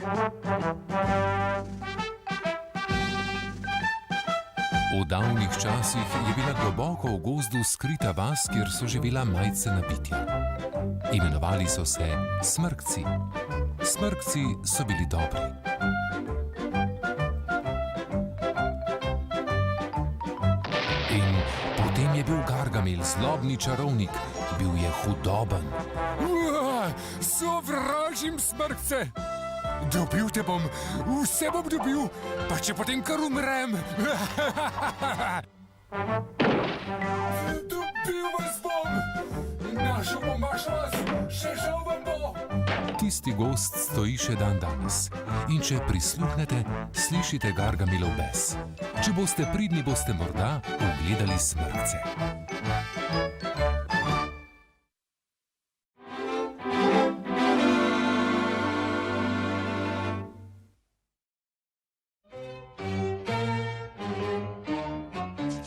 V davnih časih je bila globoko v gozdu skrita vas, kjer so živela majcena bitja. Imenovali so se smrkci. Smrkci so bili dobri. In potem je bil Gargamel zlobni čarovnik, bil je hudoben. Sovražim smrkce! Dobil te bom, vse bom dobil, pa če potem kar umrem. Dobil vas bom, našel bom vaš vas, še žal vam bo. Tisti gozd stoji še dan danes in če prisluhnete, slišite Gargamelov bes. Če boste pridni, boste morda ugledali smrkce.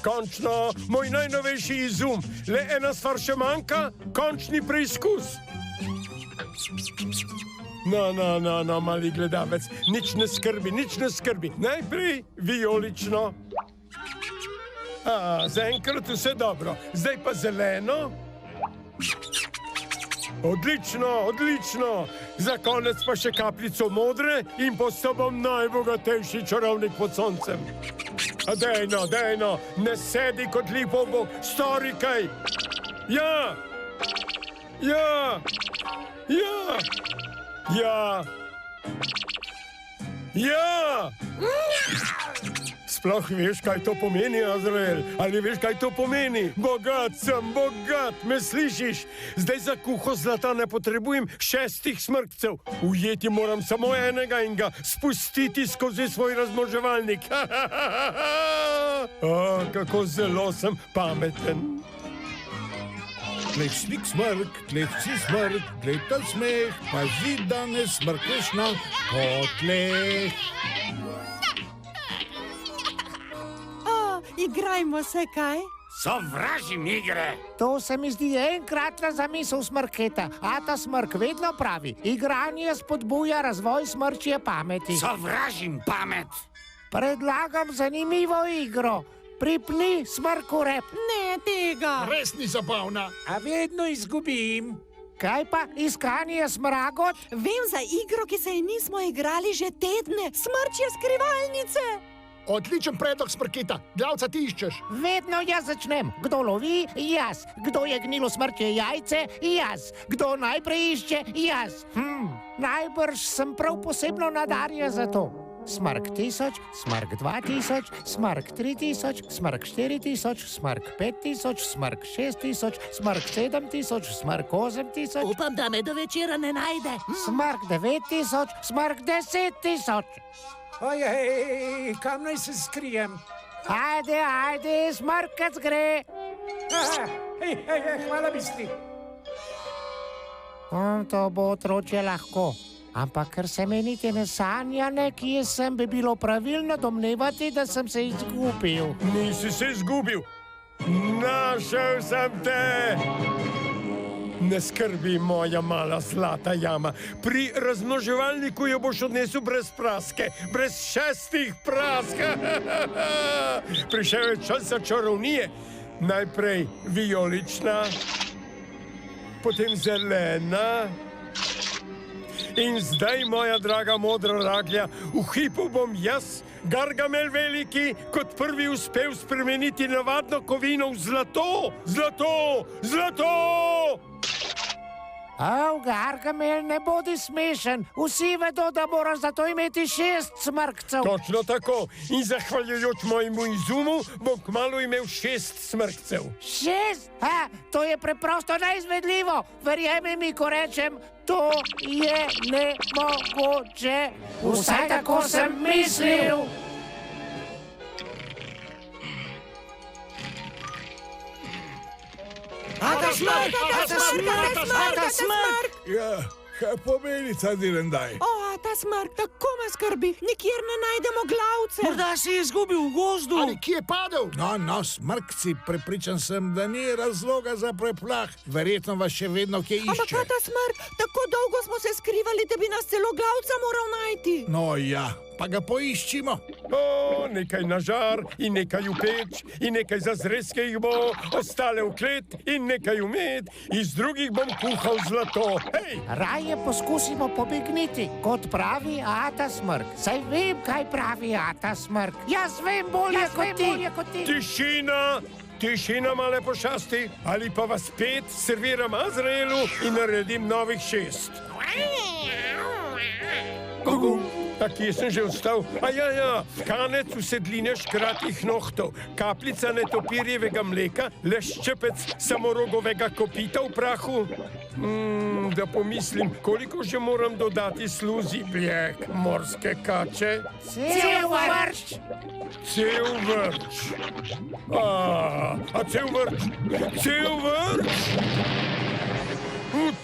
Končno, moj najnovejši izum. Le ena stvar še manjka, končni preizkus. No, mali gledalec, nič ne skrbi. Najprej vijolično. Zaenkrat vse dobro. Zdaj pa zeleno. Odlično. Za konec pa še kapljico modre in postal bom najbogatejši čarovnik pod soncem. Dejno, ne sedi kot lipobog, stori kaj. Ja. Sploh veš, kaj to pomeni, Azrael? Ali veš, kaj to pomeni? Bogat sem, me slišiš? Zdaj za kuho zlata ne potrebujem 6 smrkcev. Ujeti moram samo enega in ga spustiti skozi svoj razmnoževalnik. Kako zelo sem pameten. Plečnik smrk, klečci smrk, glej ta smeh, pazi, da ne smrkneš na kotleh. Igrajmo se, kaj? Sovražim igre! To se mi zdi enkratna zamisel smrketa, a ta smrk vedno pravi, igranje spodbuja razvoj smrčje pameti. Sovražim pamet! Predlagam zanimivo igro. Pripni smrku rep. Ne tega! Res ni zabavna. A vedno izgubim. Kaj pa iskanje smragot? Vem za igro, ki se ji nismo igrali že tedne. Smrčje skrivalnice! Odličen predlog smrketa. Glavca ti iščeš. Vedno jaz začnem. Kdo lovi? Jaz. Kdo je gnilo smrčje jajce? Jaz. Kdo najprej išče? Jaz. Najbrž sem prav posebno nadarjen za to. Smrk 1000, smrk 2000, smrk 3000, smrk 4000, smrk 5000, smrk 6000, smrk 7000, smrk 8000. Upam, da me do večera ne najde. Smrk 9000, smrk 10000. Ojej, kam naj se skrijem? Ajde, smrkac gre. Hvala, misli. To bo otročje lahko. Ampak ker se me niti ne sanja, kje sem, bi bilo pravilno domnevati, da sem se izgubil. Nisi se izgubil. Našel sem te. Ne skrbi, moja mala zlata jama. Pri razmnoževalniku jo boš odnesel brez praske. Brez 6 prask. Prišel je čas za čarovnije. Najprej vijolična, potem zelena. In zdaj, moja draga modra raglja, v hipu bom jaz, Gargamel veliki, kot prvi uspel spremeniti navadno kovino v zlato. Zlato! Gargamel, ne bodi smešen. Vsi vedo, da moraš za to imeti 6 smrkcev. Točno tako. In zahvaljujoč mojemu izumu bom kmalu imel 6 smrkcev. 6? To je preprosto neizvedljivo. Verjemi mi, ko rečem, to je nemogoče. Vsaj tako sem mislil. Ata smrk! Ja, Kaj pomeni ta direndaj? O, ta smrt, tako me skrbi, nikjer ne najdemo glavce. Morda si je izgubil v gozdu. Ali kje je padel? No, smrkci, prepričan sem, da ni razloga za preplah. Verjetno vas še vedno kje Ampak išče. ta smrt, tako dolgo smo se skrivali, da bi nas celo glavca moral najti. No ja, pa ga poiščimo. O, nekaj na žar in nekaj v peč in nekaj za zrezke jih bo, ostale v klet in nekaj v med, iz drugih bom kuhal zlato. Hej! Raje poskusimo pobegniti, kot pravi Ata Smrk. Saj vem, kaj pravi Ata Smrk. Jaz vem bolje kot ti. Tišina, male pošasti, ali pa vas 5 serviram Azraelu in naredim novih 6. Kje sem že ostal? Ja, kanec usedline škratih nohtov, kapljica netopirjevega mleka, le ščepec samorogovega kopita v prahu. Da pomislim, koliko že moram dodati sluzi bljek morske kače? Cel vrč. Cel vrč. A cel vrč? Cel vrč?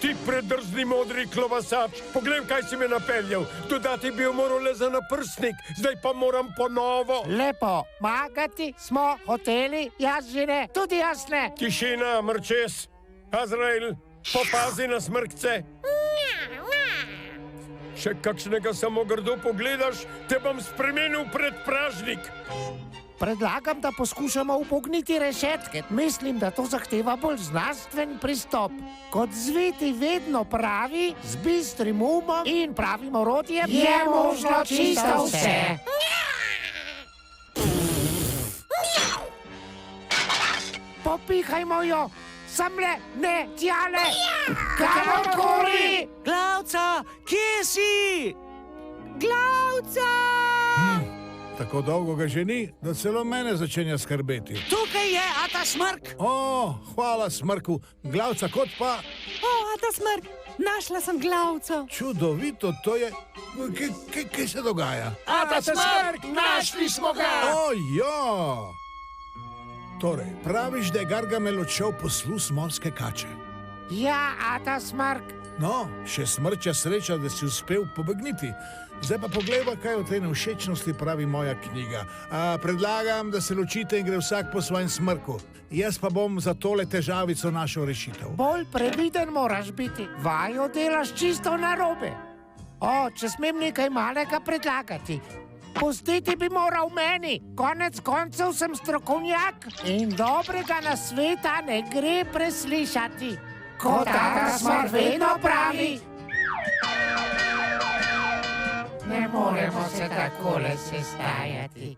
Ti predrzni modri klovasač, poglej, kaj si me napeljal. Dodati bi jo moral le za naprsnik, zdaj pa moram ponovo. Lepo, magati smo hoteli, jaz že ne, tudi jaz ne. Tišina, mrčes. Azrael, popazi na smrkce. Še kakšnega samo grdo pogledaš, te bom spremenil pred pražnik. Predlagam, da poskušamo upogniti rešetke. Mislim, da to zahteva bolj znanstven pristop. Kot zviti vedno pravi, z bistrim umom in pravim orodjem je možno čisto vse. Popihajmo jo, samle, ne, tjale, kamorkoli. Glavca, kje si? Glavca! Tako dolgo ga že ni, da celo mene začenja skrbeti. Tukaj je Ata Smrk. O, hvala smrku, glavca kot pa... O, ta smrt, našla sem glavco. Čudovito, to je... Kaj se dogaja? Ata Smrk, našli smo ga. O, ja! Torej, praviš, da je Gargamel odšel posluh morske kače. Ja, Ata Smrk. No, še smrča sreča, da si uspel pobegniti. Zdaj pa poglejva, kaj o tej nevšečnosti pravi moja knjiga. Predlagam, da se ločite in gre vsak po svojem smrku. Jaz pa bom za tole težavico našel rešitev. Bolj previden moraš biti. Vajo delaš čisto narobe. O, če smem nekaj malega predlagati. Pustiti bi moral meni. Konec koncev sem strokovnjak in dobrega nasveta ne gre preslišati. Kot Ata Smrk vedno pravi. Ne moremo se takole sestajati.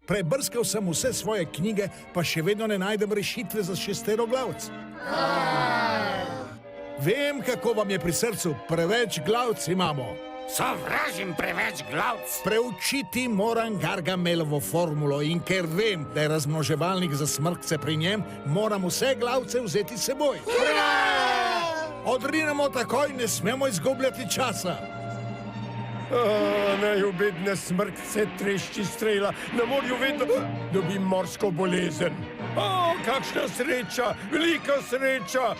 Prebrskal sem vse svoje knjige, pa še vedno ne najdem rešitve za šesteroglavc. Vem, kako vam je pri srcu, preveč glavc imamo. Sovražim preveč glavc. Preučiti moram Gargamelovo formulo in ker vem, da je razmnoževalnik za smrkce pri njem, moram vse glavce vzeti s seboj. Odrinemo takoj, ne smemo izgubljati časa. Najobedne smrkce trešči strela, na morju vedno dobim morsko bolezen. O, kakšna sreča, velika sreča.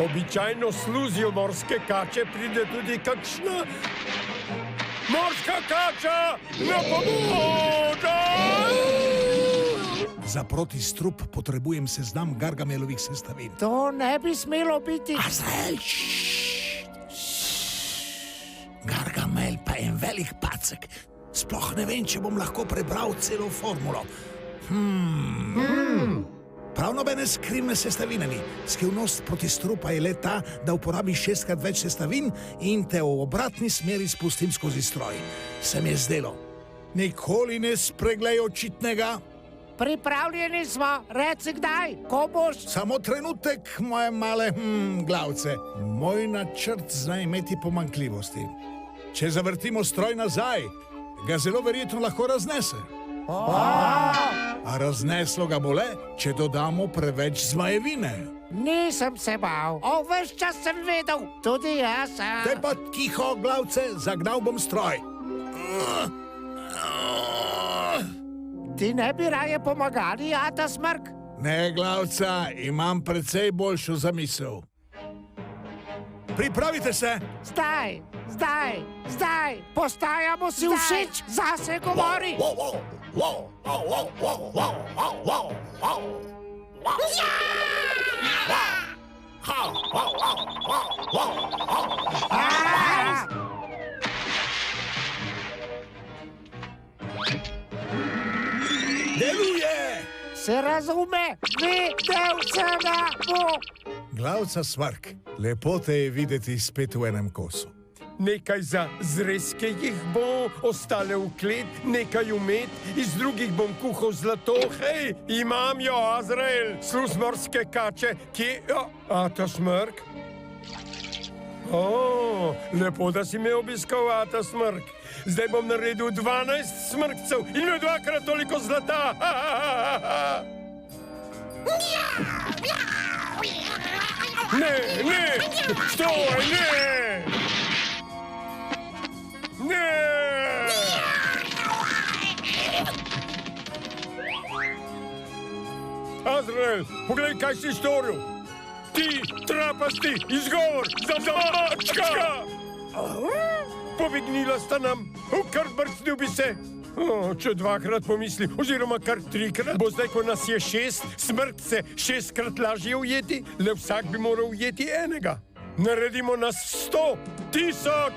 Običajno sluzijo morske kače, pride tudi kakšna morska kača na pomoč! Za protistrup potrebujem seznam Gargamelovih sestavin. To ne bi smelo biti. Azrael, Gargamel pa je en velik pacek. Sploh ne vem, če bom lahko prebral celo formulo. Prav nobene skrivne sestavine ni. Skrivnost protistrupa je le ta, da uporabiš 6-krat več sestavin in te v obratni smeri spustim skozi stroj. Se mi je zdelo. Nikoli ne spreglej očitnega. Pripravljeni smo, reci kdaj, ko boš. Samo trenutek, moje male glavce. Moj načrt zna imeti pomanjkljivosti. Če zavrtimo stroj nazaj, ga zelo verjetno lahko raznese. A razneslo ga bo le, če dodamo preveč zmajevine. Nisem se bal, ves čas sem vedel, tudi jaz. Te pa tiho, glavce, zagnal bom stroj. Ti ne bi raje pomagali, Ata Smrk? Ne, glavca, imam precej boljšo zamisel. pripravite se. Zdaj. Postajamo si všeč, zase govori. Deluje! Se razume, videl sem ga bo. Glavca Smrk, lepo te je videti spet v enem kosu. Nekaj za zrezke jih bo, ostale v klet, nekaj umet, iz drugih bom kuhal zlato. Hej, imam jo, Azrael, sluzmorske kače, kje... Ata Smrk? O, lepo, da si me obiskal, Ata Smrk. Zdaj bom naredil 12 smrkcev in imel 2-krat toliko zlata. Ne, stoj, ne! Ne! Azrael, poglej, kaj si storil. Ti, trapasti, izgovor, zamačka! Pobegnila sta nam, kar brcnil bi se. Če 2-krat pomisli, oziroma kar 3-krat, bo zdaj, ko nas je 6, smrkce 6-krat lažje ujeti, le vsak bi moral ujeti enega. Naredimo nas 100.000!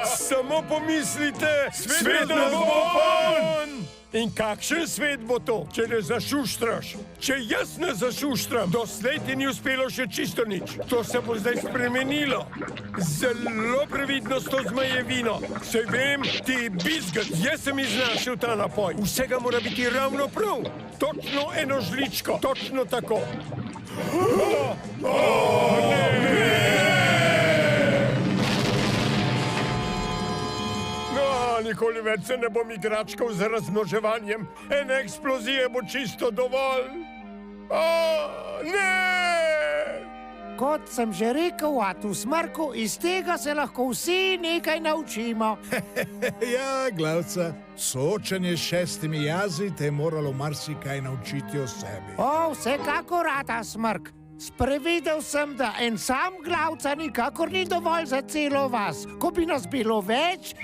Samo pomislite, svet nas bo poln! In kakšen svet bo to, če ne zašuštraš? Če jaz ne zašuštram, doslej ti ni uspelo še čisto nič. To se bo zdaj spremenilo. Zelo previdno s to zmajevino. Saj vem, ti bizgat, jaz sem iznašel ta napoj. Vsega mora biti ravno prav. Točno eno žličko, točno tako. Nikoli več se ne bom igračkal z razmnoževanjem. Ene eksplozije bo čisto dovolj. Ne! Kot sem že rekel, Atu Smrku, iz tega se lahko vsi nekaj naučimo. Ja, Glavca, soočanje s 6 jazi te je moralo marsikaj naučiti o sebi. Vsekakor, Ata Smrk. Sprevidel sem, da en sam Glavca nikakor ni dovolj za celo vas. Ko bi nas bilo več...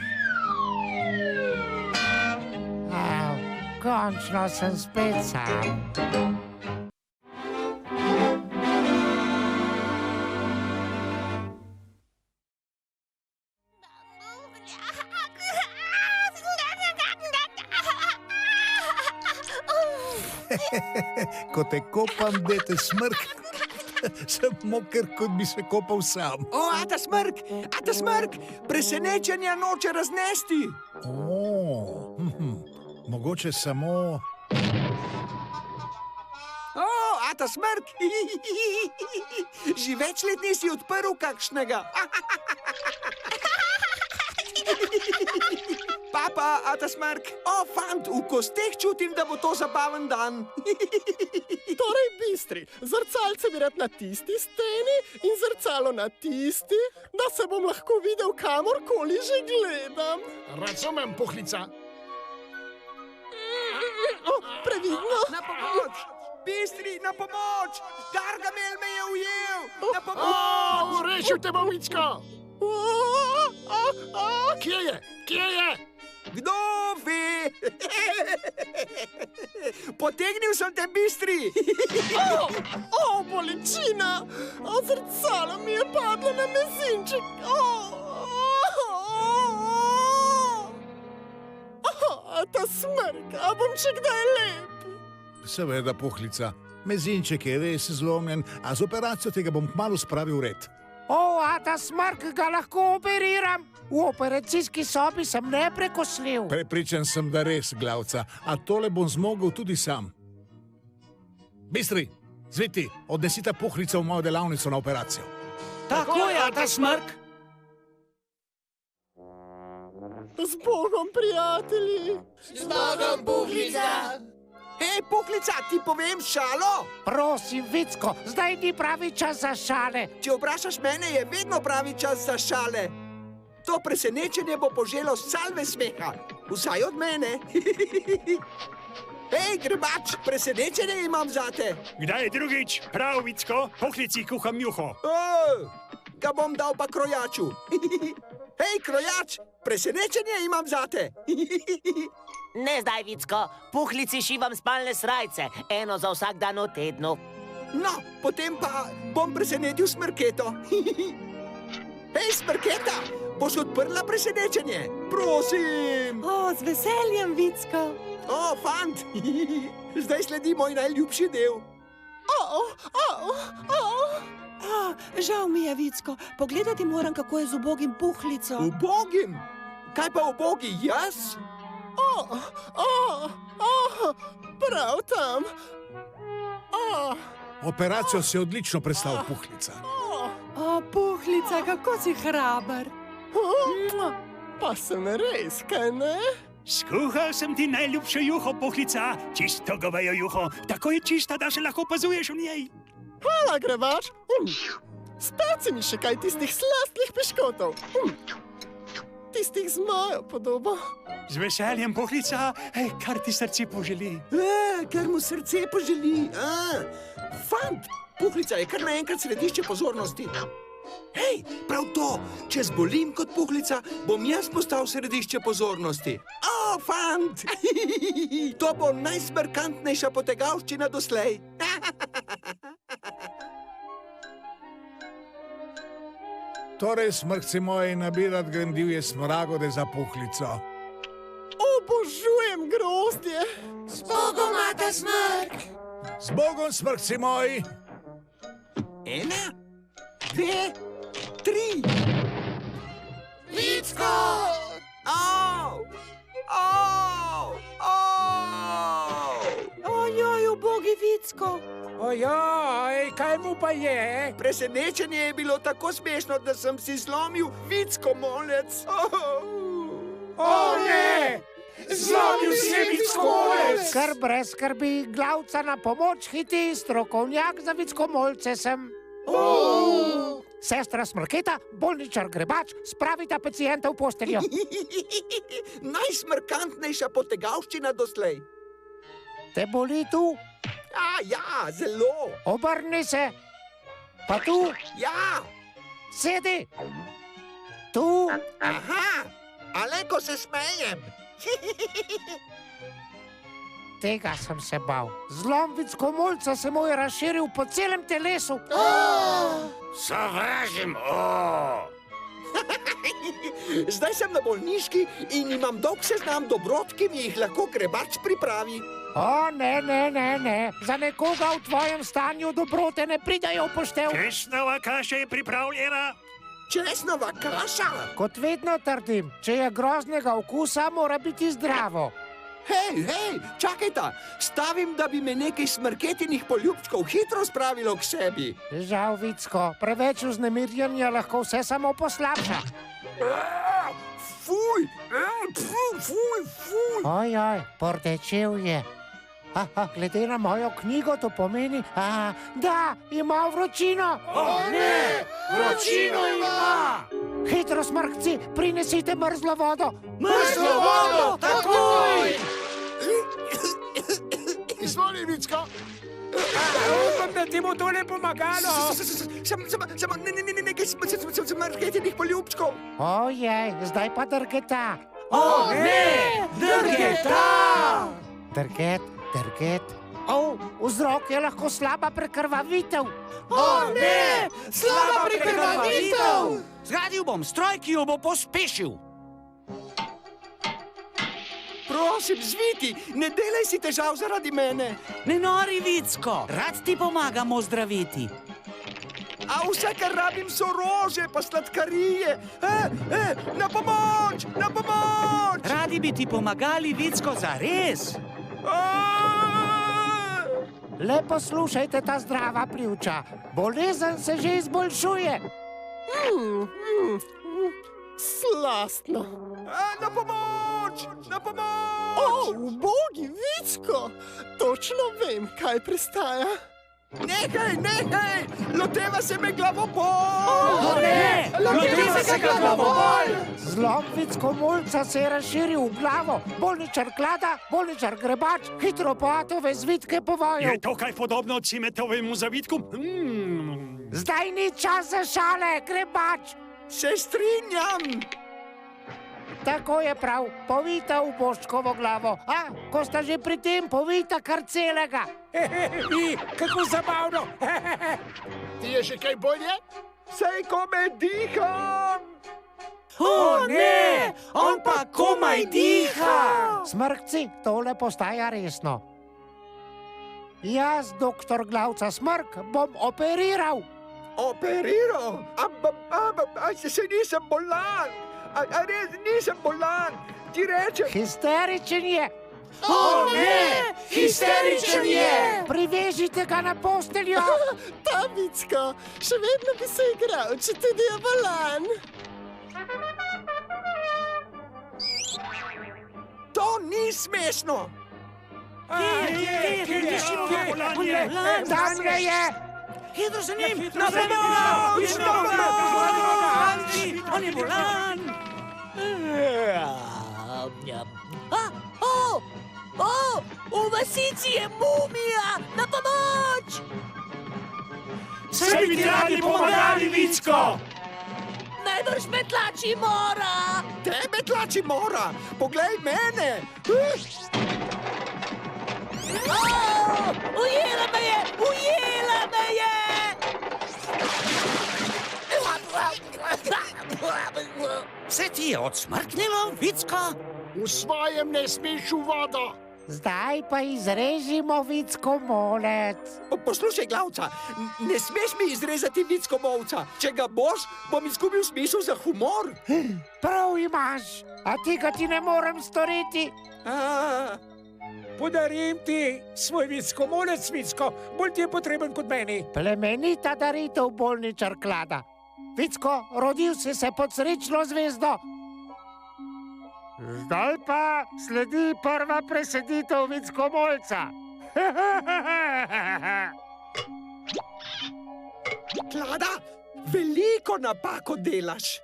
Končno sem spet sam. Ko te kopam, dete Smrk, sem moker, kot bi se kopal sam. Ata Smrk, presenečenja noče raznesti. Mogoče samo... Ata Smrk, že več let nisi odprl kakšnega. Papa, Ata Smrk, fant, v kosteh čutim, da bo to zabaven dan. Torej, Bistri, zrcalce bi rad na tisti steni in zrcalo na tisti, da se bom lahko videl kamorkoli že gledam. Razumem, Puhlica. Previdno. Na pomoč! Bistri, na pomoč! Gargamel me je ujel! Na pomoč! Rešil te bom, Vicko! Kje je? Kdo ve? Potegnil sem te, Bistri! Bolečina! Zrcalo mi je padlo na mezinček. Ata Smrk, a bom še kdaj lep? Seveda, Puhlica. Mezinček je res zlomljen, a z operacijo tega bom kmalu spravil v red. Ata Smrk, ga lahko operiram? V operacijski sobi sem neprekosljiv. Prepričan sem, da res, Glavca, a tole bom zmogel tudi sam. Bistri, zviti, odnesite Puhlico v mojo delavnico na operacijo. Tako je, Ata Smrk! Z Bogom, prijatelji! Z Bogom, Puhlica! Hej, Puhlica, ti povem šalo? Prosim, Vicko, zdaj ni pravi čas za šale. Če vprašaš mene, je vedno pravi čas za šale. To presenečenje bo poželo salve smeha. Vsaj od mene. Hej, grebač, presenečenje imam zate. Kdaj drugič, prav, Vicko, pohlici kuham juho. Ga bom dal pa krojaču. Hej, krojač, presenečenje imam zate. Ne zdaj, Vicko, puhlici šivam spalne srajce, eno za vsak dan v tednu. No, potem pa bom presenetil smrketo. Hej, smrketa, boš odprla presenečenje? Prosim. O, z veseljem, Vicko. O, fant, zdaj sledi moj najljubši del. Žal mi je, Vicko. Pogledati moram, kako je z ubogim puhlico. Ubogim? Kaj pa ubogi jaz? Prav tam. Operacijo si odlično predstavil, puhlica. O, puhlica, kako si hraber. Pa sem res, kaj ne? Skuhal sem ti najljubšo juho, pohlica, čisto govejo juho, tako je čista, da se lahko opazuješ v njej. Hvala, grebač. Spet si mi še kaj tistih slastnih piškotov. Tistih z mojo podobo. Z veseljem, pohlica, kar ti srce poželi. Kar mu srce poželi. Fant, puhlica je kar naenkrat središče pozornosti. Hej, prav to, če zbolim kot puhlica, bom jaz postal središče pozornosti. O, fant! To bo najsmerkantnejša potegavščina doslej. Torej, smrkci moji, nabirat grandivje smragode za puhlico. Obožujem grozdje. Zbogom, mata smrk. Z Bogom, smrkci moji! 1, 2, 3. Vicko! Ojoj, ubogi Vicko. Ojoj, kaj mu pa je? Presenečenje je bilo tako smešno, da sem si zlomil Vicko molec. O ne! Zlomil si je Vicko molec! Kar brez skrbi, glavca na pomoč hiti, strokovnjak za vickomolce sem. Sestra Smrketa, bolničar Grebač, spravita pacienta v posteljo. Najsmerkantnejša potegavščina doslej. Te boli tu? Ja, zelo. Obrni se. Pa tu? Ja. Sedi. Tu? Aha, ale ko se smejem. Tega sem se bal. Zlom vickomolca se mu je razširil po celem telesu. Sovražim, Zdaj sem na bolniški in imam dolg seznam dobrot, ki mi jih lahko Grebač pripravi. O, ne. Za nekoga v tvojem stanju dobrote ne pridajo v poštev. Česnova kaša je pripravljena. Česnova kaša? Kot vedno trdim, če je groznega okusa, mora biti zdravo. Hej, čakajta. Stavim, da bi me nekaj smrketinih poljubčkov hitro spravilo k sebi. Žal, Vicko, preveč vznemirjenja lahko vse samo poslabša. Fuj! Ojoj, pordečev je. Glede na mojo knjigo to pomeni, da ima vročino. Ne, vročino ima! Hitro, smrkci, prinesite mrzlo vodo. Mrzlo vodo, takoj! Izvoli, Vicko. Upam, da ti bo to ne pomagalo. Samo nekaj smrketinih poljubčkov. Ojej, zdaj pa drgeta. O, ne, drgeta! Drget. Vzrok je lahko slaba prekrvavitev. O, ne, slaba prekrvavitev! Zgradil bom stroj, ki jo bo pospešil. Prosim, zviti, ne delaj si težav zaradi mene. Ne nori, Vicko, rad ti pomagam ozdraviti. A vse, kar rabim, so rože pa sladkarije. Na pomoč! Radi bi ti pomagali, Vicko, zares. Le poslušajte ta zdrava pljuča. Bolezen se že izboljšuje. Slastno. Na pomoč! O, ubogi Vicko! Točno vem, kaj prestaja. Nehaj! Loteva se me glavobol! Loteva se ga glavobol! Zlom Vicko Mulca se je razširil v glavo. Bolničar Klada, bolničar Grebač, hitro po atove zvitke povojil. Je to kaj podobno cimetovemu zavitku? Zdaj ni čas za šale, Grebač! Se strinjam! Tako je prav, povita v Boškovo glavo. A, ko sta že pri tem, povita kar celega. Kako zabavno! Ti je že kaj bolje? Sej kome diham! O, ne! On pa komaj diha! Smrkci, tole postaja resno. Jaz, doktor Glavca Smrk, bom operiral. Operiral? Se nisem bolan! A res nisem bolan! Ti rečem... Histeričen je! O, ne! Histeričen je! Privežite ga na posteljo! Ta Vicko, še vedno bi se igral, če tudi je bolan. To ni smešno! Tam ga je! Hitro za njim! Na pomoč! On je bolan! V vasici je mumija! Na pomoč! Saj bi ti radi pomagali, Vicko! Najbrž me tlači mora! Tebe tlači mora! Poglej mene! Ujela me je! Ujela me je! Se ti je odsmrknilo, Vicko? V svojem ne smeš v vodo. Zdaj pa izrežimo Vicko molec. Poslušaj, Glavca, ne smeš mi izrezati Vicko molca. Če ga boš, bom izgubil smisel za humor. Prav imaš, a tega ti ne morem storiti. Podarim ti svoj Vicko molec, Vicko. Bolj ti je potreben kot meni. Plemenita daritev, bolničar Klada. Vicko, rodil si se pod srečno zvezdo. Zdaj pa sledi prva preseditev Vicko molca. Klada, veliko napako delaš.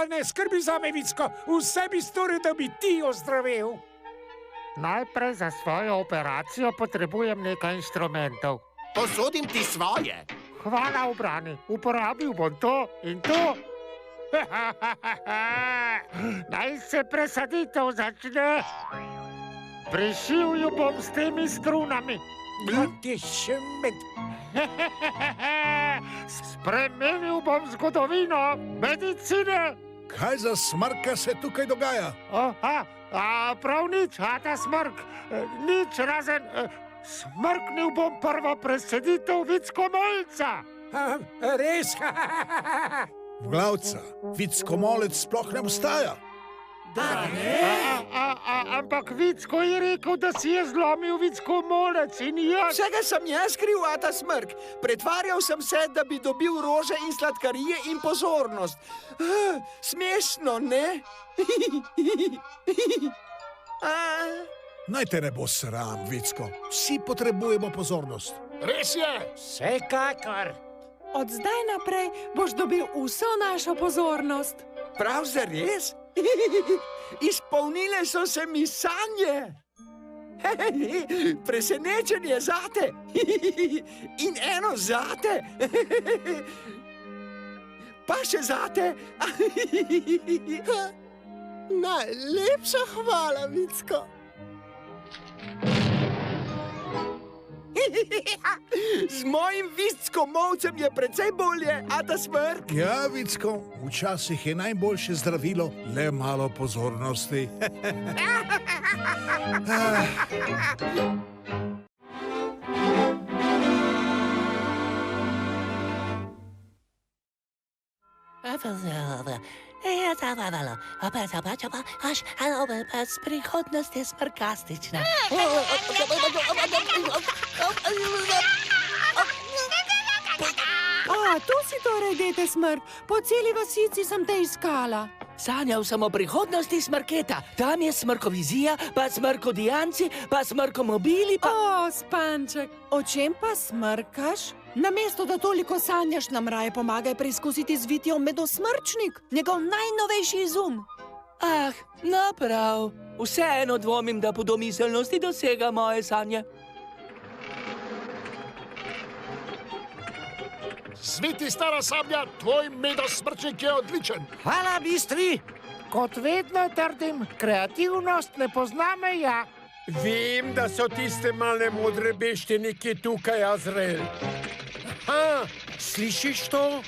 Ne skrbi zame, Vicko. Vse bi storil, da bi ti ozdravel. Najprej za svojo operacijo potrebujem nekaj inštrumentov. Posodim ti svoje. Hvala, ubrani. Uporabil bom to in to. Naj se presaditev začne. Prišil jo bom s temi strunami. Spremenil bom zgodovino medicine. Kaj za smrka se tukaj dogaja? Prav nič, ta smrk. Nič razen... Smrknil bom prvo preseditev Vicko molca. Res? Glavca, Vicko molec sploh ne obstaja. Ampak Vicko je rekel, da si je zlomil Vicko molec in jaz... Vsega sem jaz kriv, ta smrk. Pretvarjal sem se, da bi dobil rože in sladkarije in pozornost. Smešno, ne? Naj te ne bo sram, Vicko. Vsi potrebujemo pozornost. Res je. Vsekakor. Od zdaj naprej boš dobil vso našo pozornost. Prav zares? Izpolnile so se mi sanje. Presenečenje zate. In eno zate. Pa še zate. Najlepša hvala, Vicko. Z mojim Vicko molcem je precej bolje, ta smrk? Ja, Vicko, včasih je najboljše zdravilo le malo pozornosti. Prihodnost je sarkastična. Tu si torej, dete smrk. Po celi vasici sem te iskala. Sanjal sem o prihodnosti Smrketa. Tam je smrkovizija, pa smrkodijanci, pa smrkomobili, pa... O, Spanček, o čem pa smrkaš? Namesto da toliko sanjaš, nam raje pomagaj preizkusiti z Vitijev medosmrčnik, njegov najnovejši izum. Ah, no prav. Vseeno dvomim, da po domiselnosti dosega moje sanje. Sveti stara sablja, tvoj medosmrčnik je odličen. Hvala, bistri. Kot vedno trdim, kreativnost ne pozna meja. Vem, da so tiste male modre bešte nekje tukaj, Azrael. Aha, slišiš to?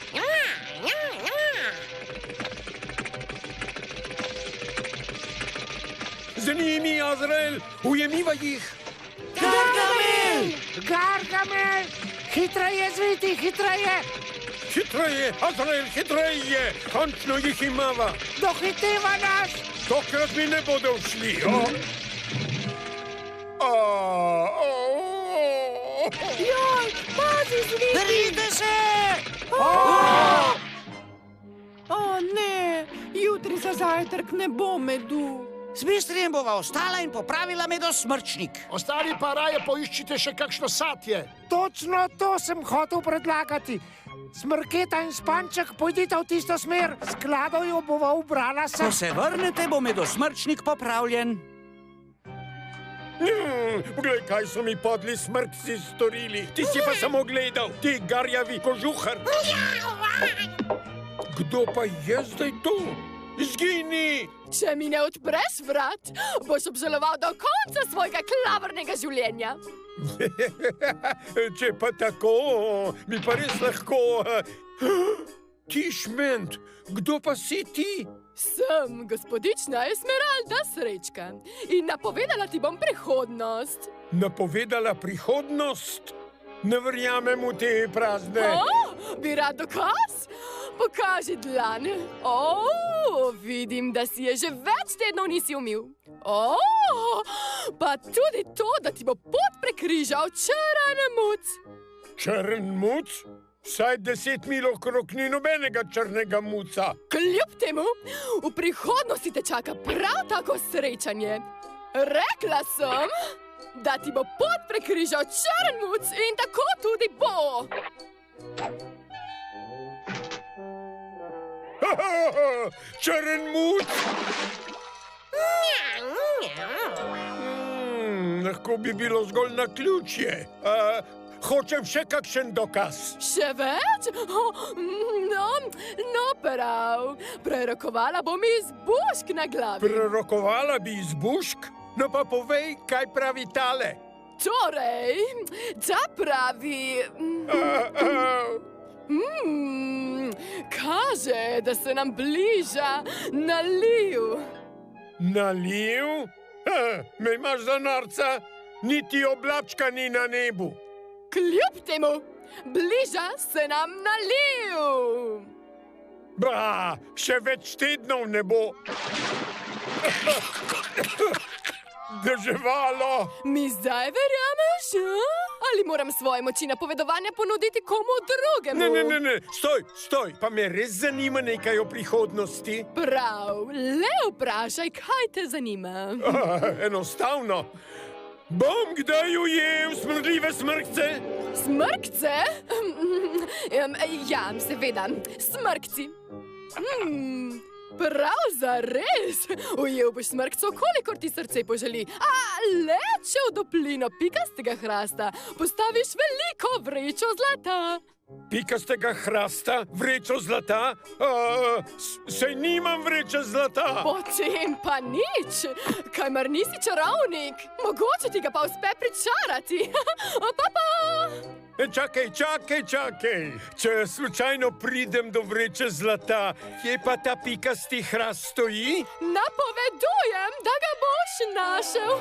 Z njimi, Azrael, ujemiva jih. Gargamel! Gargamel! Hitreje, zviti, hitreje! Hitreje, Azrael, hitreje! Končno jih imava. Dohiteva nas! Tokrat mi ne bodo všli, Joj, pazi, zviti! Držite se! O ne, jutri za zajtrk ne bo medu. Z bistrijem bova ostala in popravila medosmrčnik. Ostali pa raje poiščite še kakšno satje. Točno to sem hotel predlagati. Smrketa in Spanček, pojdite v tisto smer. Skladov jo bova ubrala se. Ko se vrnete, bo medosmrčnik popravljen. Poglej, kaj so mi podli smrkci storili. Ti si pa samo gledal, ti garjavi kožuhar. Kdo pa je zdaj to? Izgini! Če mi ne odpreš vrat, boš obžaloval do konca svojega klavrnega življenja. Če pa tako, bi pa res lahko... Ti šment, kdo pa si ti? Sem gospodična Esmeralda Srečka in napovedala ti bom prihodnost. Napovedala prihodnost? Ne verjamem v te prazne. Bi rad dokaz? Pokaži dlan. Vidim, da si je že več tednov nisi umil. Pa tudi to, da ti bo pot prekrižal črn muc. Črn muc? Vsaj 10 mil okrog ni nobenega črnega muca. Kljub temu, v prihodnosti te čaka prav tako srečanje. Rekla sem, da ti bo pot prekrižal črn muc in tako tudi bo. Črn muc? Lahko bi bilo zgolj naključje. Hočem še kakšen dokaz. Še več? No prav. Prerokovala bom izbušk na glavi. Prerokovala bi izbušk? No pa povej, kaj pravi tale. Torej, ta pravi... Kaže, da se nam bliža naliv. Naliv? Me imaš za norca? Niti oblačka ni na nebu. Kljub temu, bliža se nam naliv. Še več tednov ne bo. Deževalo. Mi zdaj verjameš? Ali moram svoje moči napovedovanja ponuditi komu drugemu? Ne, stoj, pa me res zanima nekaj o prihodnosti. Prav, le vprašaj, kaj te zanima. Enostavno. Bom kdaj ujel smrdljive smrkce? Smrkce? Ja, seveda, smrkci. Prav zares. Ujel boš smrkco, kolikor ti srce poželi. Le če v doplino pikastega hrasta postaviš veliko vrečo zlata. Pikastega hrasta? Vrečo zlata? Saj nimam vreče zlata. Potem pa nič. Kaj mar nisi čarovnik? Mogoče ti ga pa uspe pričarati. Čakaj. Če slučajno pridem do vreče zlata, kje pa ta pikasti hrast stoji? Napovedujem, da ga boš našel.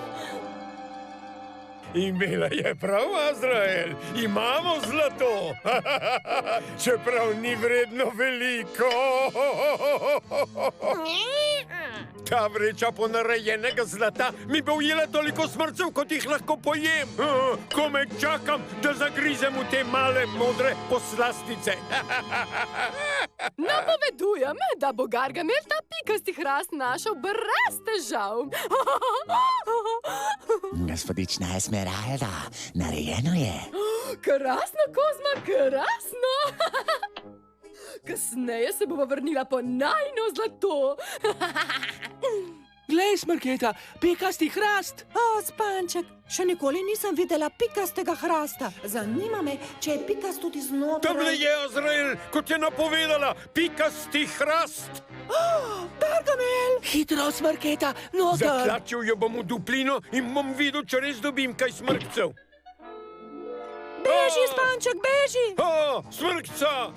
Imela je prav, Azrael. Imamo zlato. Čeprav ni vredno veliko. Ta vreča ponarejenega zlata mi bo ujela toliko smrcev, kot jih lahko pojem. Komaj čakam, da zagrizem v te male modre poslastice. Napovedujem, da bo Gargamel ta pikasti hrast našel brez težav. Gospodična Esmeralda, narejeno je. Krasno, Kozma, krasno! Kasneje se bova vrnila po najino zlato. Glej, Smrketa, pikasti hrast. O, Spanček, še nikoli nisem videla pikastega hrasta. Zanima me, če je pikast tudi znotraj. Tamle je Azrael, kot je napovedala, pikasti hrast. Gargamel! Hitro, Smrketa, noter! Zatlačil jo bom v duplino in bom videl, če res dobim kaj smrkcev. Beži, Spanček, beži! O, smrkca!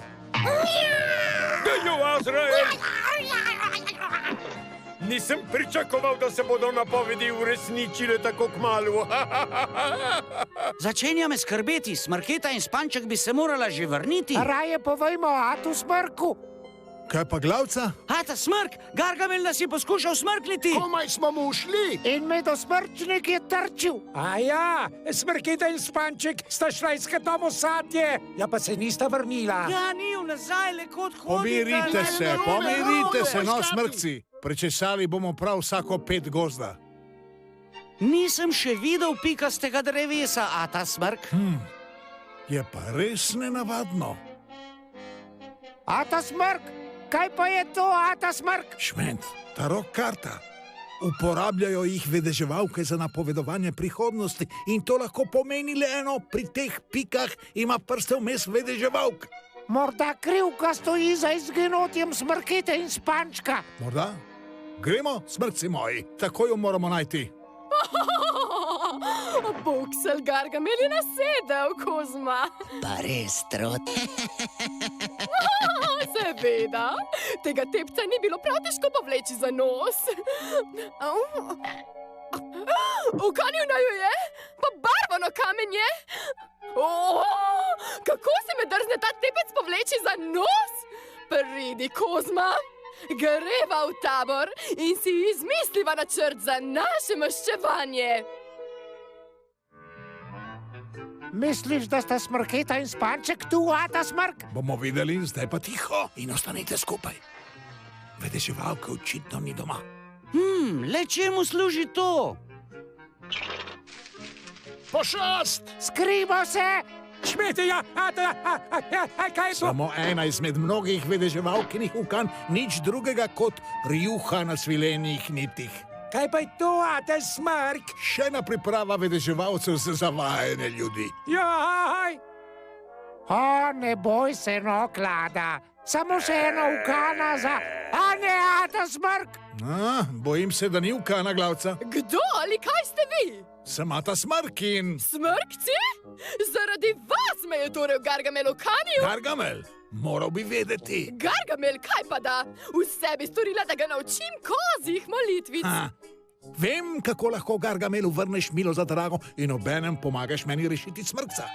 Daj jo, Azrael! Nisem pričakoval, da se bodo napovedi uresničile tako kmalu. Začenja me skrbeti, Smrketa in Spanček bi se morala že vrniti. Raje povejmo Atu Smrku. Kaj pa glavca? Ata Smrk, Gargamel nas je poskušal smrkliti. Komaj smo mu ušli. In medosmrčnik je trčil. A ja, Smrketa in Spanček sta šla iskat novo sadje, ja pa se nista vrnila. Ja, ni v nazaj, le kot hodita. Pomirite se, no, smrkci. Prečesali bomo prav vsako 5 gozda. Nisem še videl pikastega drevesa, Ata Smrk. Je pa res nenavadno. Ata Smrk, kaj pa je to, Ata Smrk? Šment, tarot karta. Uporabljajo jih vedeževalke za napovedovanje prihodnosti in to lahko pomeni le eno, pri teh pikah ima prste vmes vedeževalk. Morda krivka stoji za izginotjem Smrkete in Spančka. Morda? Gremo, smrkci moji, tako jo moramo najti. Buksel Gargamel je nasedel, Kozma. Pa res, trot. Seveda, tega tepca ni bilo prav težko povleči za nos. Ukanil naj jo je, pa barvano kamenje. Kako se me drzne ta tepec povleči za nos? Pridi, Kozma, greva v tabor in si izmisliva načrt za naše maščevanje. Misliš, da sta Smrketa in Spanček tu, Ata Smrk? Bomo videli, zdaj pa tiho in ostanite skupaj. Vedeževalke očitno ni doma. Le čemu služi to? Pošast! Skrimo se! Šmete, ja, kaj je to? Samo ena izmed mnogih vedeževalkinih ukan, nič drugega kot rjuha na svilenih nitih. Kaj pa je to, Ata Smrk? Še ena priprava vedeževalcev za zavajanje ljudi. Jaj! O, ne boj se, no, Klada. Samo še ena ukana za... A ne, Ata Smrk! Bojim se, da ni ukana, glavca. Kdo ali kaj ste vi? Sem Ata Smrk in... Smrkci? Zaradi vas me je torej Gargamel ukanil? Gargamel? Moral bi vedeti. Gargamel, kaj pa da? Vse bi storila, da ga naučim kozjih molitvic. Vem, kako lahko Gargamelu vrneš milo za drago in obenem pomagaš meni rešiti smrkca.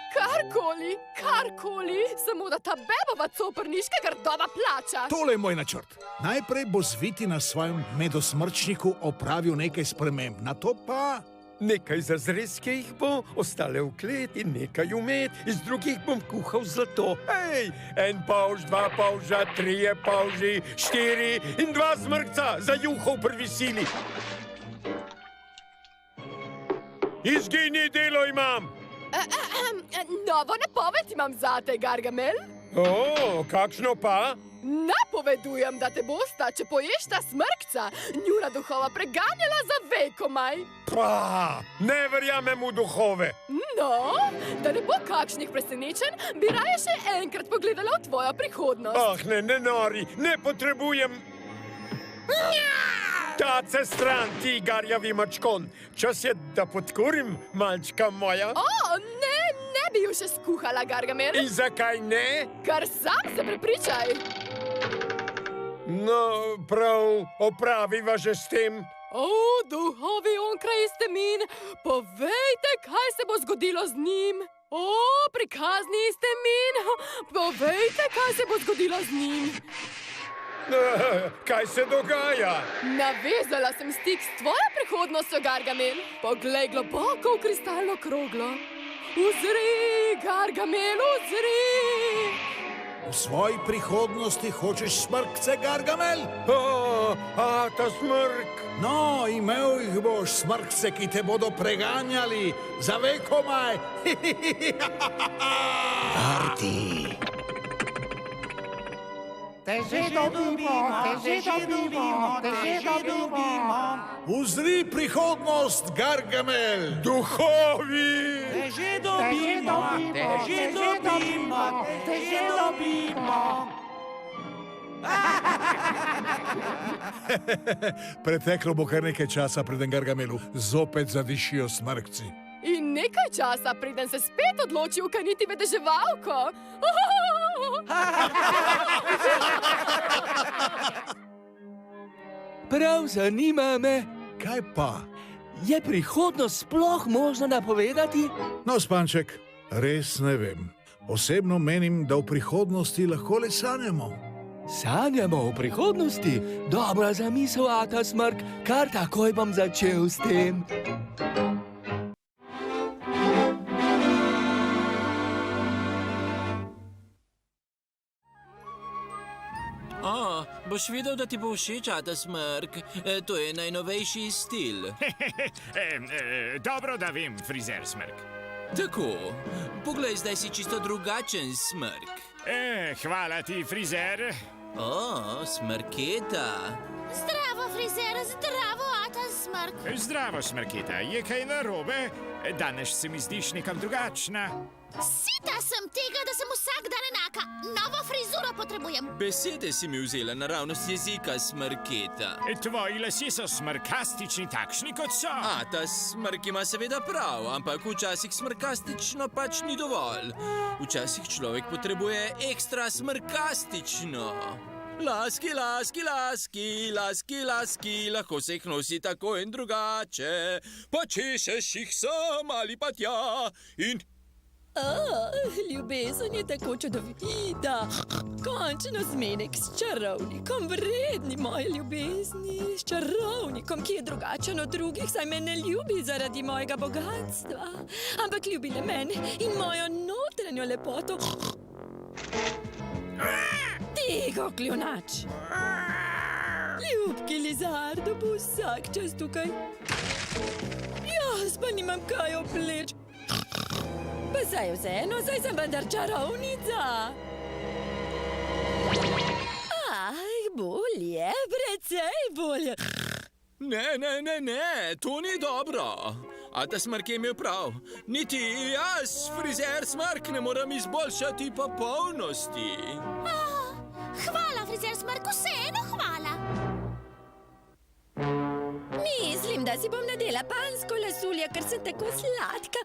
Karkoli, samo da ta bebova coprniška grdoba plača. Tole je moj načrt. Najprej bo Zviti na svojem medosmrčniku opravil nekaj sprememb, nato pa... Nekaj za zrezke jih bo, ostale v klet in nekaj v med, iz drugih bom kuhal zlato. Hej, 1 pavž, 2 pavža, 3 pavži, 4 in 2 smrkca za juho v prvi sili. Izgini, delo imam! Novo napoved imam zate, Gargamel. O, kakšno pa? Napovedujem, da te bosta, če poješ ta smrkca, njuna duhova preganjala za vekomaj. Pa, ne verjamem v duhove. No, da ne bo kakšnih presenečenj, bi raje še enkrat pogledala v tvojo prihodnost. Ne nori, ne potrebujem... Tace stran, ti garjavi mačkon. Čas je, da podkurim, malčka moja. Ne bi ju še skuhala, Gargamel. In zakaj ne? Kar sam se prepričaj. No, prav, opraviva že s tem. Duhovi onkraj iz temin, povejte, kaj se bo zgodilo z njim. Prikazni iz temin, povejte, kaj se bo zgodilo z njim. Kaj se dogaja? Navezala sem stik s tvojo prihodnostjo, Gargamel. Poglej globoko v kristalno kroglo. Uzri, Gargamel, uzri! V svoji prihodnosti hočeš smrkce, Gargamel? Ta smrk! No, imel jih boš, smrkce, ki te bodo preganjali za vekomaj. Arti. Te že dobimo. Uzri prihodnost, Gargamel. Duhovi! Te že dobimo. Preteklo bo kar nekaj časa, preden Gargamelu zopet zadišijo smrkci. In nekaj časa, preden se spet odloči ukaniti vedeževalko. Prav zanima me, Kaj pa? je prihodnost sploh možno napovedati? No, Spanček, res ne vem. Osebno menim, da v prihodnosti lahko le sanjamo. Sanjamo o prihodnosti? Dobra zamisel, ata Smrk, kar takoj bom začel s tem. Boš videl, da ti bo všeč, ata Smrk. To je najnovejši stil. Dobro, da vem, frizer Smrk. Tako, poglej, zdaj si čisto drugačen, Smrk. Hvala ti, frizer. Smrketa. Zdravo, frizer, zdravo, ata Smrk. Zdravo, Smrketa. Je kaj narobe? Danes se mi zdiš nekam drugačna. Sita sem tega, da sem vsak dan enaka. Novo frizuro potrebujem. Besede si mi vzela naravnost jezika, Smrketa. Tvoji lasje so smrkastični, takšni kot so. Ta Smrk ima seveda prav, ampak včasih smrkastično pač ni dovolj. Včasih človek potrebuje ekstra smrkastično. Laski, laski, laski, laski, laski, lahko se jih nosi tako in drugače. Počešeš jih sem ali pa tja in... Ljubezen je tako čudovita. Končno zmenek s čarovnikom, vredni moje ljubezni. S čarovnikom, ki je drugačen od drugih, saj me ne ljubi zaradi mojega bogatstva, ampak ljubi le mene in mojo notranjo lepoto. Tiho, kljunač. Ljubki Lizardo bo vsak čas tukaj. Jaz pa nimam kaj obleč. Pa saj vseeno, saj sem vendar čarovnica. Bolje, precej bolje. Ne, to ni dobro. Ata Smrk je imel prav. Niti jaz, frizer Smrk, ne moram izboljšati popolnosti. Hvala, frizer Smrk, vseeno hvala. Mislim, da si bom nadela pansko lasuljo, ker sem tako sladka.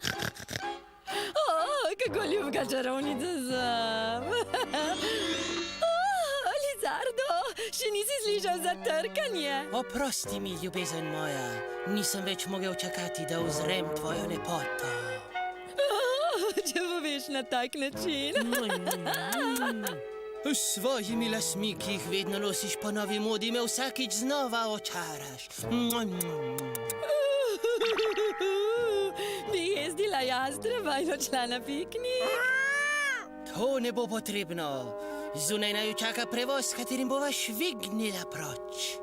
Kako ljubka čarovnica sem. Lizardo, še nisi slišal za trkanje? Oprosti mi, ljubezen moja. Nisem več mogel čakati, da uzrem tvojo lepoto. Če poveš na tak način. S svojimi lasmi, ki jih vedno nosiš po novi modi, me vsakič znova očaraš. Bi jezdila jastreba in odšla na piknik? To ne bo potrebno. Zunaj naju čaka prevoz, s katerim bova švignila proč.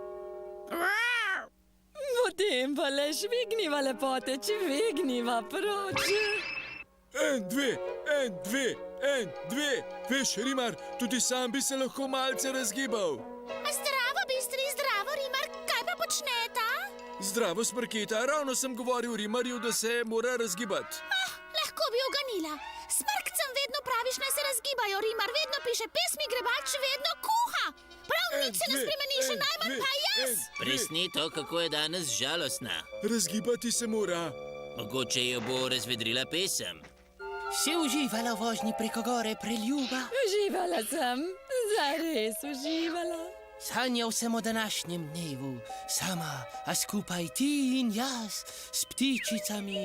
Potem pa le švigniva lepote, švigniva proč. En, dve. Veš, Rimar, tudi sam bi se lahko malce razgibal. Zdravo, Bistri, zdravo, Rimar. Kaj pa počneta? Zdravo, Smrketa. Ravno sem govoril Rimarju, da se mora razgibati. Lahko bi uganila. Smrkcem vedno praviš, naj se razgibajo. Rimar vedno piše pesmi, Grebač vedno kuha. Prav nič se ne spremeni, še najmanj pa jaz. Presni to, kako je danes žalostna. Razgibati se mora. Mogoče jo bo razvedrila pesem. Si uživala v vožnji preko gore, preljuba? Uživala sem, zares uživala. Sanjal sem o današnjem dnevu, sama, a skupaj ti in jaz, s ptičicami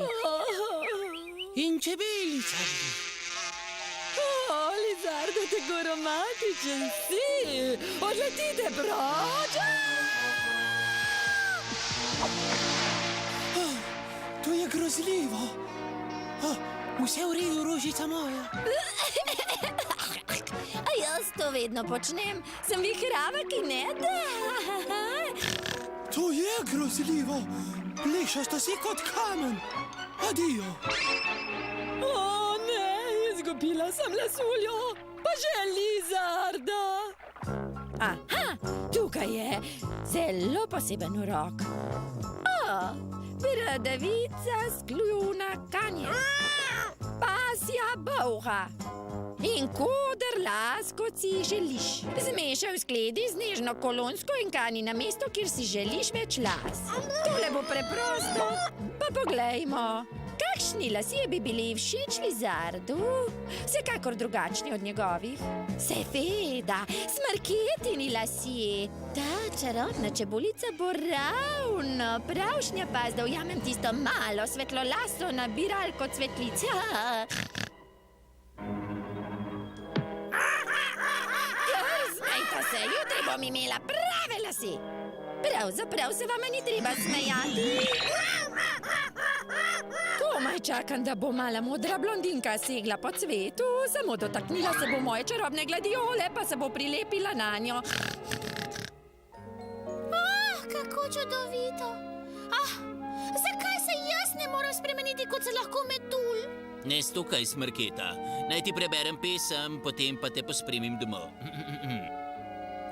in čebelicami. Lizardo, te kako romantičen si! Odletite proč! To je grozljivo. Vse v redu, rožica moja. A jaz to vedno počnem. Sem vihrava, ki ne da. To je grozljivo. Plešasta si kot kamen. Adijo. O ne, izgubila sem lasuljo, pa že lizarda. Aha, tukaj je zelo poseben urok. Bradavica skljuna kanje, pasja bolha in koder las, kot si želiš. Zmešaj v skledi z nežno kolonsko in kani na mesto, kjer si želiš več las. Tole bo preprosto, pa poglejmo. Kakšni lasje bi bili všeč lizardu? Vsekakor drugačni od njegovih. Seveda, smrketini lasje. Ta čarobna čebulica bo ravno pravšnja pas, da ujamem tisto malo svetlolaso nabiralko cvetlica. Smejta se, jutri bom imela prave lase. Pravzaprav se vama ni treba smejati. Komaj čakam, da bo mala modra blondinka segla po cvetu, samo dotaknila se bo moje čarobne gladiole, pa se bo prilepila nanjo. Kako čudovito. Zakaj se jaz ne moram spremeniti, kot se lahko metul? Ne stukaj, smrketa. Naj ti preberem pesem, potem pa te pospremim domov.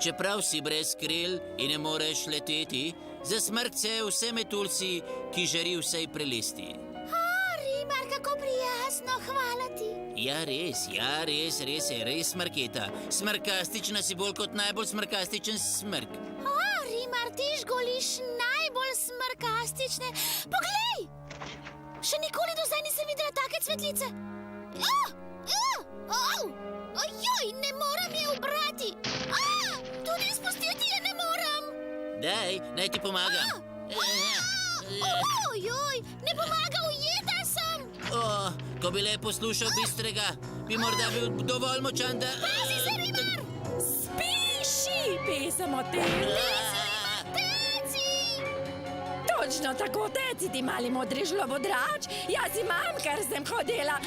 Čeprav si brez kril in ne moreš leteti, za smrkce vse metulci, ki žari vsej prelesti. Rimar, kako prijazno, hvala ti. Ja, res, smrketa. Smrkastična si bolj kot najbolj smrkastičen smrk. Rimar, ti žgoliš najbolj smrkastične. Poglej! Še nikoli do zdaj nisem videla take cvetlice. Ojoj, ne moram je ubrati. Tudi izpustiti je ne moram. Daj, naj ti pomagam. Ojoj, ne pomaga, ujeta sem. Ko bi le poslušal bistrega, bi morda bil dovolj močan, da... Pazi se, Rimar! Spiši, pesem o tem. Točno tako, teci ti mali modri žlobodrač. Jaz imam, kar sem hodila.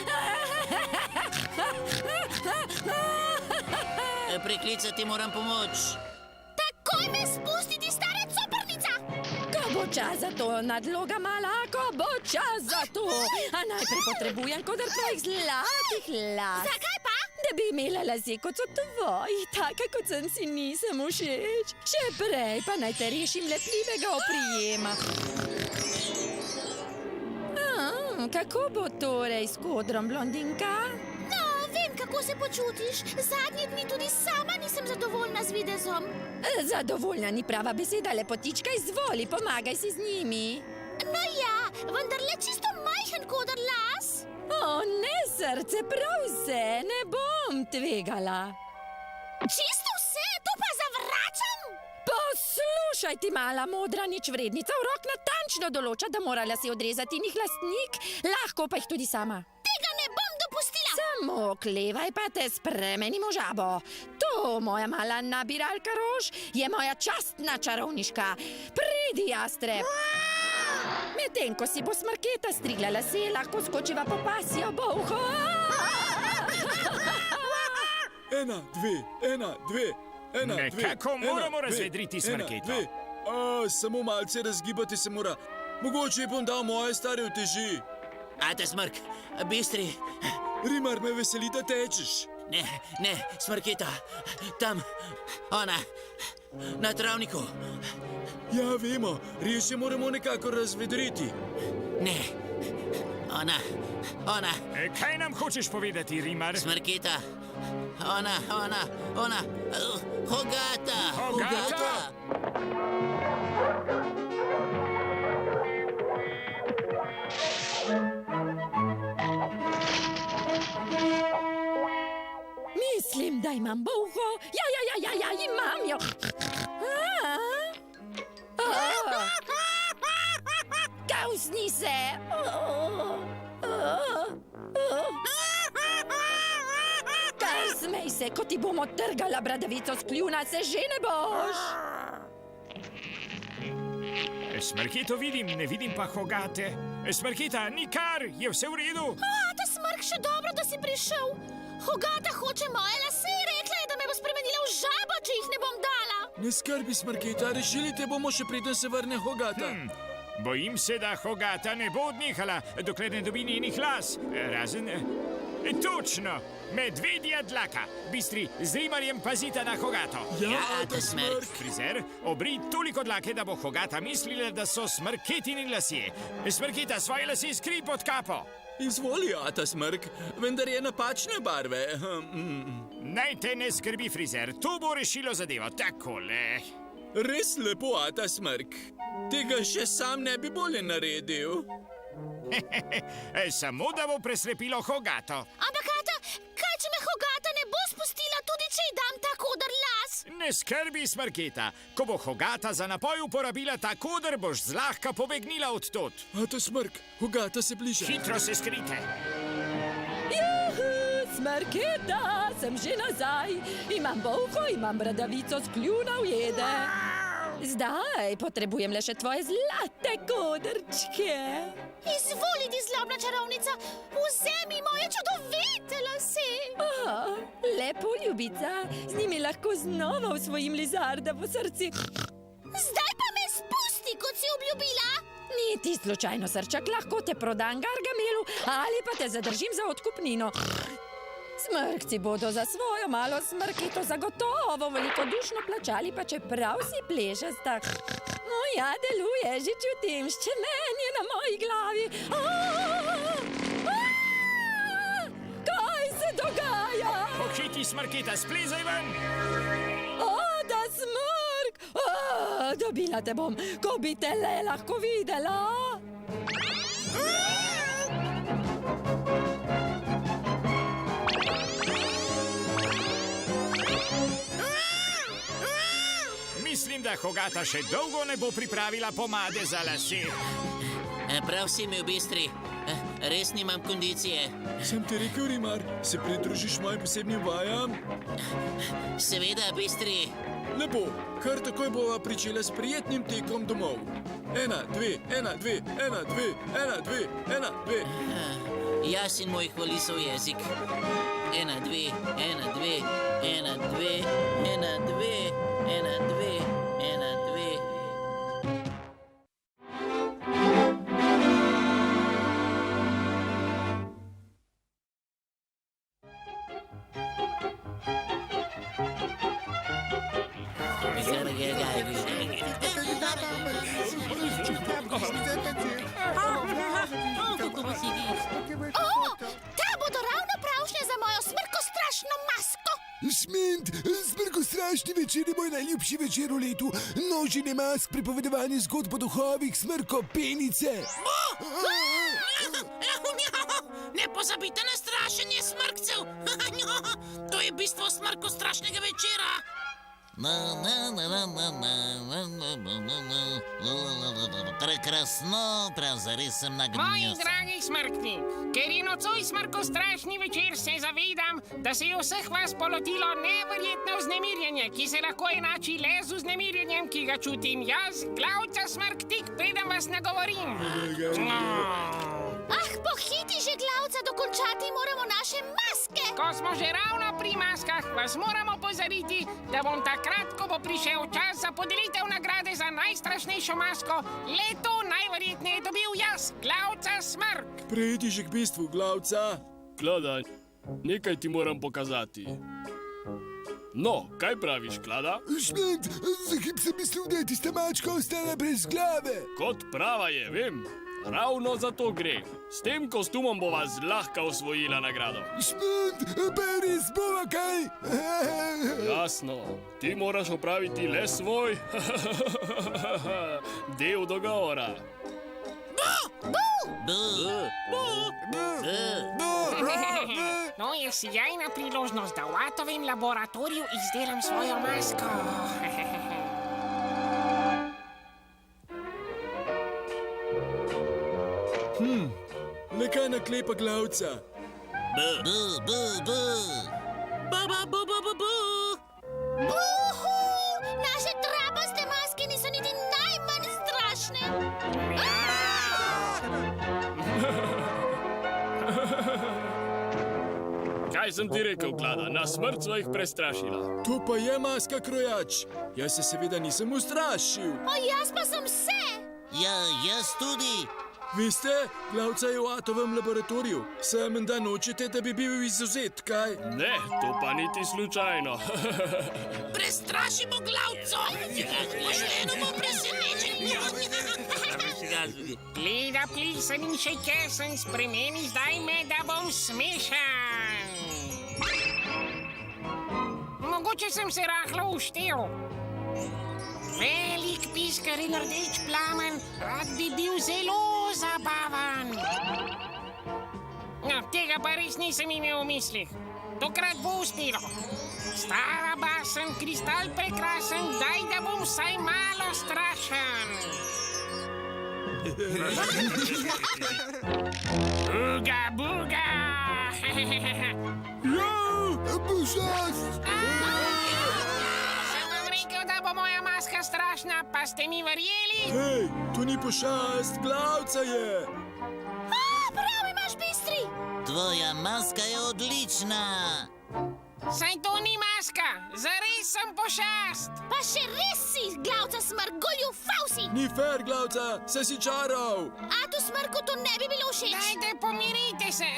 Priklicati moram pomoč. Takoj me spustiti, stara coprnica! Ko bo čas za to, nadloga mala, ko bo čas za to. A najprej potrebujem kodr tvojih zlatih las. Zakaj pa? Da bi imela lasje, kot so tvoji, taka, kot sem si nisem všeč. Še prej pa naj te rešim lepljivega oprijema. Kako bo torej s kodrom, blondinka? No, vem, kako se počutiš. Zadnje dni tudi sama nisem zadovoljna z videzom. Zadovoljna ni prava beseda, lepotička, izvoli, pomagaj si z njimi. No ja, vendar le čisto majhen kodr las. O, ne, srce, prav vse, ne bom tvegala. Čisto vse, to pa zavračam. Poslušaj ti, mala modra ničvrednica, urok natančno določa, da mora lase odrezati njih lastnik, lahko pa jih tudi sama. Tega ne bom dopustila. Samo klevaj pa te spremenimo žabo. To, moja mala nabiralka rož, je moja častna čarovniška. Pridi, jastreb. Medtem, ko si bo smrketa strigla lase, lahko skočiva po pasjo bolho. 1, 2. Nekako moramo razvedriti smrketo. Samo malce razgibati se mora. Mogoče bom dal moje stare uteži. Ajde, smrk, bistri. Rimar, me veseli, da tečeš. Ne, smrketa. Tam, ona, na travniku. Ja, vemo, res je moramo nekako razvedriti. Ne, ona. Kaj nam hočeš povedati, Rimar? Smrketa. Ona. Hogata. Mislim, da imam bolho. Ja, imam jo. Kausni se. Kar smej se, se, ko ti bom odtrgala bradavico s kljuna, se že ne boš. Smrketo vidim, ne vidim pa Hogate. Smrketa, nikar, je vse v redu? Ta Smrk, še dobro, da si prišel. Hogata hoče moje lase, rekla je, da me bo spremenila v žabo, če jih ne bom dala. Ne skrbi, Smrketa, rešili te bomo še preden se vrne Hogata. Bojim se, da Hogata ne bo odnehala, dokler ne dobi njenih las. Razen... Točno, medvedja dlaka. Bistri, z Rimarjem pazita na Hogato. Ja, ata Smrk. Frizer, obri toliko dlake, da bo Hogata mislila, da so Smrketini lasje. Smrketa, svoje lase skri pod kapo. Izvoli, ata Smrk, vendar je napačne barve. Naj te ne skrbi, Frizer, to bo rešilo zadevo. Takole. Res lepo, ata Smrk. Tega še sam ne bi bolje naredil. Samo da bo preslepilo Hogato. Ampak, Ata, kaj če me Hogata ne bo spustila, tudi če ji dam ta koder las? Ne skrbi, Smrketa. Ko bo Hogata za napoj uporabila ta koder, boš zlahka pobegnila od tod. Ata Smrk, Hogata se bliža. Hitro se skrite. Juhu, Smrketa, sem že nazaj. Imam bolho, imam bradavico s kljuna ujede. Zdaj potrebujem le še tvoje zlate kodrčke. Izvolite, zlobna čarovnica, vzemi moje čudovite lase. Lepo, ljubica, z njimi lahko znova osvojim Lizardovo srce. Zdaj pa me spusti, kot si obljubila. Ni ti slučajno srčak, lahko te prodam Gargamelu ali pa te zadržim za odkupnino. Smrkci bodo za svojo malo smrkito zagotovo velikodušno plačali, pa čeprav si plešasta. No ja, deluje, že čutim ščemenje na moji glavi. Kaj se dogaja? Pohiti, Smrketa, splezaj ven! Da Smrk! Dobila te bom, ko bi te le lahko videla. Mislim, da Hogata še dolgo ne bo pripravila pomade za lase. Prav si imel, Bistri. Res nimam kondicije. Sem ti rekel, Rimar, se pridružiš mojim posebnim vajam? Seveda, Bistri. Lepo, kar takoj bova pričela s prijetnim tekom domov. 1, 2, 1, 2, 1, 2, 1, 2, 1, 2. Jaz in moj hvalisov jezik. 1, 2, 1, 2, 1, 2, 1, 2, 1, 2, 1, 2. Ta bodo ravno pravšnje za mojo smrkostrašno masko. Šment, smrkostrašni večer je moj najljubši večer v letu. Množine mask, pripovedovanje zgodb o duhovih, smrkopenice. Ne pozabite na strašenje smrkcev. To je bistvo smrkostrašnega večera. Prekrasno, prav zares sem nagnil. Moji dragi smrkni, ker je nocoj smrkostrašni večer, se zavedam, da se je vseh vas polotilo neverjetno vznemirjenje, ki se lahko enači le z vznemirjenjem, ki ga čutim jaz, glavca Smrk, tik preden vas nagovorim. Pohiti že, glavca, dokončati moramo naše maske. Ko smo že ravno pri maskah, vas moramo opozoriti, da bom takrat, ko bo prišel čas za podelitev nagrade za najstrašnejšo masko, leto najverjetneje dobil jaz, glavca Smrk. Prejdi že k bistvu, glavca. Klada, nekaj ti moram pokazati. No, kaj praviš, Klada? Šment, za hip sem mislil, da je tista mačka ostala brez glave. Kot prava je, vem. Ravno za to gre. S tem kostumom bova zlahka osvojila nagrado. Šment, pa res bova kaj? Jasno, ti moraš opraviti le svoj del dogovora. No, je sjajna priložnost, da v Atovem laboratoriju izdelam svojo masko. Le kaj naklepa glavca? Buhu! Naše trapaste maske niso niti najmanj strašne. Kaj sem ti rekel, Klada? Na smrt sva jih prestrašila. To pa je maska krojač. Jaz se seveda nisem ustrašil. Jaz pa sem se. Ja, jaz tudi. Veste, Glavca je v atovem laboratoriju. Se menda nočete, da bi bil izuzet, kaj? Ne, to pa niti slučajno. Prestrašimo Glavco! Pošteno bo presenečen! Gleda, plisem in še kesen, spremeni zdaj me, da bom smešan. Mogoče sem se rahlo uštel. Velik piskar in rdeč plamen, rad bi bil zelo zabavan. No, tega pa res nisem imel v mislih. Tokrat bo uspelo. Stara basen, kristal prekrasen, daj, da bom vsaj malo strašen. Uga, buga! Pošast! Sem vam rekel, da bo moja maska strašna, pa ste mi verjeli? Hej, to ni pošast, Glavca je! Prav imaš, Bistri! Tvoja maska je odlična. Saj to ni maska, zares sem pošast. Pa še res si, Glavca Smrk, goljufal si! Ni fair, Glavca, se si čaral! Atu Smrku to ne bi bilo všeč! Dajte, pomirite se!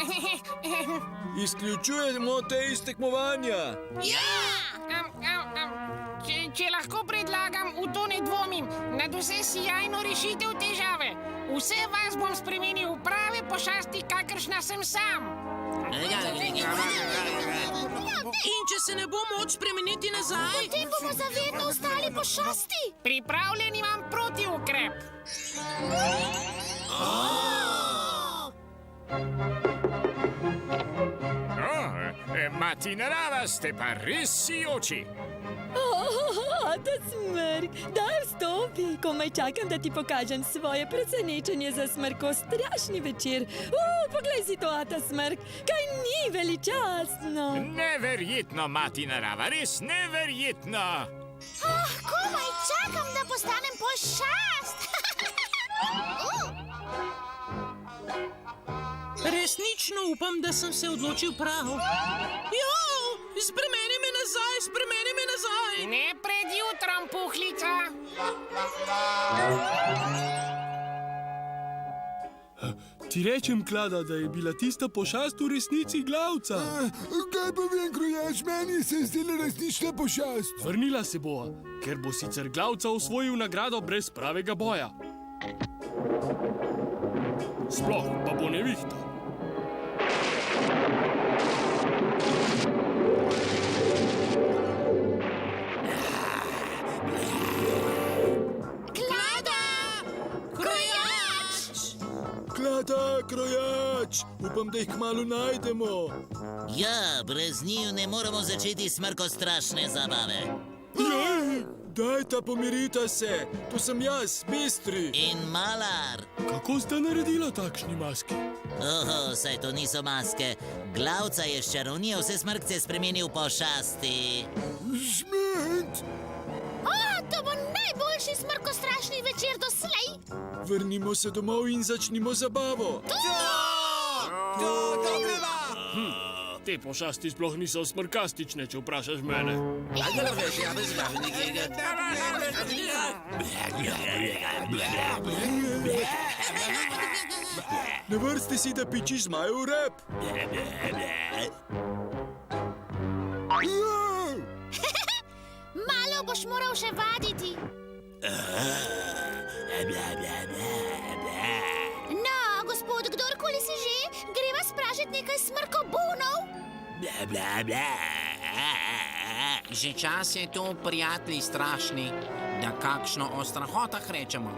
Izključujemo te iz tekmovanja! Če lahko predlagam, v to ne dvomim, nadvse sijajno rešitev težave. Vse vas bom spremenil v prave pošasti, kakršna sem sam. In če se ne bo moč spremeniti nazaj? Potem bomo zavedno ostali pošasti. Pripravljen imam protiukrep. Mati narava, ste pa res sijoči. Ata Smrk, daj vstopi. Komaj čakam, da ti pokažem svoje presenečenje za Smrkov strašni večer. Poglej si to, Ata Smrk, kaj ni veličastno. Neverjetno, mati narava, res neverjetno. Komaj čakam, da postanem pošast. Resnično upam, da sem se odločil prav. Spremeni me nazaj, spremeni me nazaj! Ne pred jutrom, puhlica! Ti rečem, Klada, da je bila tista pošast v resnici Glavca. Kaj pa vem, krojač, meni se je zdela resnična pošast. Vrnila se bova, ker bo sicer Glavca osvojil nagrado brez pravega boja. Sploh pa bo nevihta. Klada, krojač! Upam, da jih kmalu najdemo. Ja, brez njiju ne moremo začeti smrkostrašne zabave. Dajta, pomirita se. To sem jaz, Bistri. In Malar. Kako sta naredila takšni maski? Saj to niso maske. Glavca je s čarovnijo vse smrkce spremenil v pošasti. Šment! To bo najboljši smrkostrašni večer doslej. Vrnimo se domov in začnimo zabavo. Te pošasti sploh niso smrkastične, če vprašaš mene. Ne vrsti si, da pičiš zmajev rep. Malo boš moral še vaditi. No, gospod, kdorkoli si že, greva spražiti nekaj smrkobunov. Že čas je tu, prijatelji strašni, da kakšno o strahotah rečemo.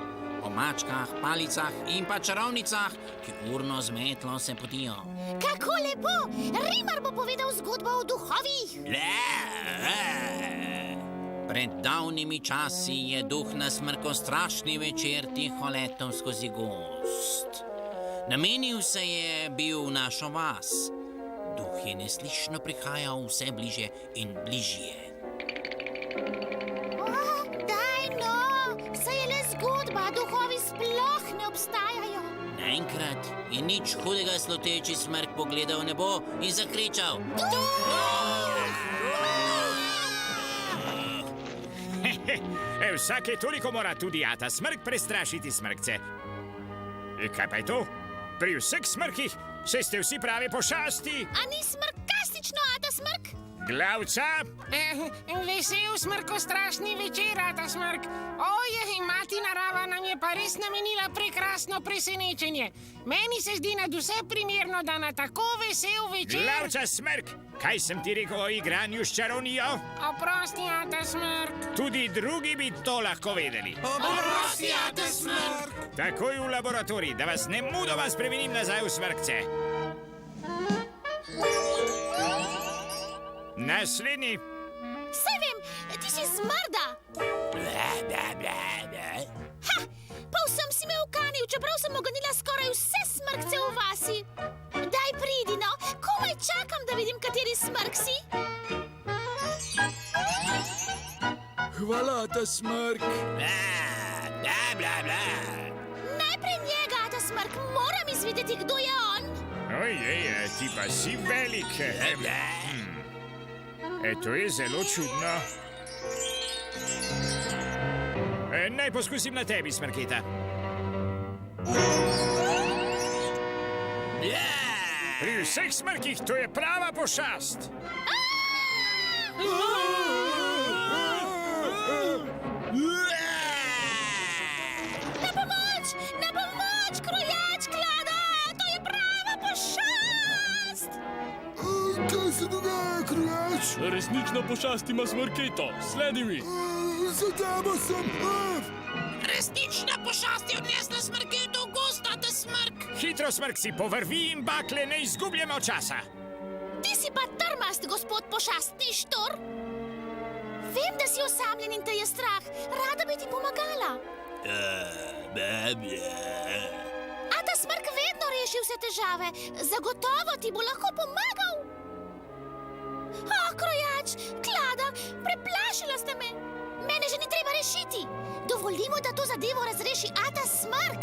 O mačkah, palicah in pa čarovnicah, ki urno z metlo se potijo. Kako lepo! Rimar bo povedal zgodbo o duhovih. Pred davnimi časi je duh na smrkostrašni večer tiho letel skozi gozd. Namenil se je bil v našo vas. Duh je neslišno prihajal vse bliže in bližje. Daj no, saj je le zgodba, duhovi sploh ne obstajajo. Naenkrat je nič hudega sluteči smrk pogledal v nebo in zakričal. Vsake toliko mora tudi Ata Smrk prestrašiti smrkce. Kaj pa je to? Pri vseh smrkih se ste vsi pravi pošasti. A ni smrkastično, Ata Smrk? Glavca? Vesel smrkostrašni večer, Ata Smrk. Ojej, mati narava nam je pa res namenila prekrasno presenečenje. Meni se zdi nadvse primerno, da na tako vesel večer... Glavca Smrk, kaj sem ti rekel o igranju s čarovnijo? Oprosti, Ata Smrk. Tudi drugi bi to lahko vedeli. Oprosti, Ata Smrk. Takoj v laboratorij, da vas nemudoma spremenim nazaj v smrkce. Naslednji. Saj vem, ti si zmrda. Ha, povsem si me ukanil, čeprav sem oganila skoraj vse smrkce v vasi. Daj pridi, no, komaj čakam, da vidim, kateri smrk si. Hvala, Ata Smrk. Najprej njega, Ata Smrk, moram izvedeti, kdo je on. Ojej, ti pa si velik. To je zelo čudno. Naj poskusim na tebi, Smrketa. Pri vseh smrkih to je prava pošast. Na pomoč! Na pomoč, krojač, klada! To je prava pošast! Kaj se dogaja, krojač? Resnična pošast ima Smrketa. Sledi mi. Za tabo sem. Resnična pošast je odnesla Smrketo v gozd, Ata Smrk. Hitro, Smrkci, po vrvi in bakle ne izgubljamo časa. Ti si pa trmast, gospod pošastni štor. Vem, da si osamljen in te je strah. Rada bi ti pomagala. Ata Smrk vedno reši vse težave. Zagotovo ti bo lahko pomagal. Krojač, klada, preplašila ste me. Mene že ni treba rešiti. Dovolimo, da to zadevo razreši Ata Smrk.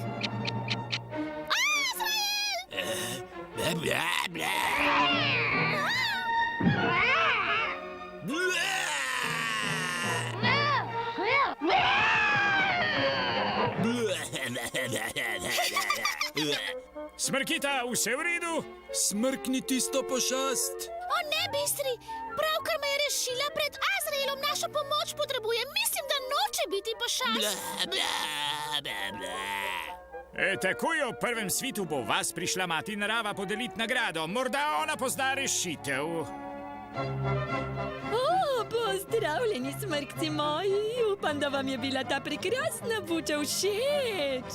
Smrkita, vse v redu? Smrkni tisto pošast. O ne, Bistri, pravkar me je rešila pred Azraelom, našo pomoč potrebuje. Mislim, da noče biti pošast. Takoj v prvem svitu bo vas prišla mati narava podeliti nagrado. Morda ona pozna rešitev. Pozdravljeni, smrkci moji. Upam, da vam je bila ta prekrasna buča všeč.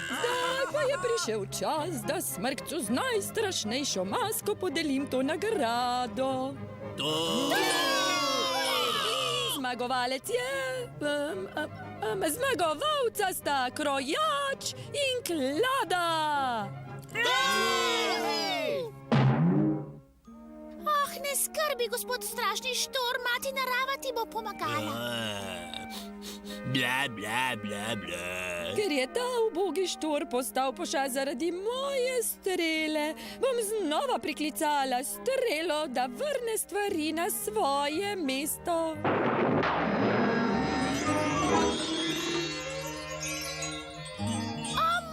Zdaj pa je prišel čas, da smrkcu z najstrašnejšo masko podelim to nagrado. Zmagovalec je... Zmagovalca sta krojač in klada. Ne skrbi, gospod strašni štor, mati narava ti bo pomagala. Ker je ta ubogi štor postal pošast zaradi moje strele, bom znova priklicala strelo, da vrne stvari na svoje mesto.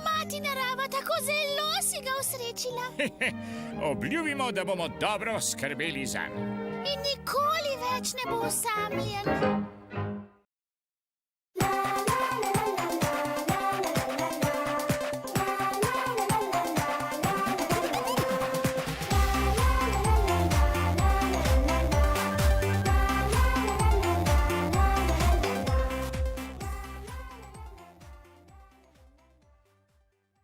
Mati narava, tako zelo si ga osrečila. Obljubimo, da bomo dobro skrbeli zanj. In nikoli več ne bo osamljen.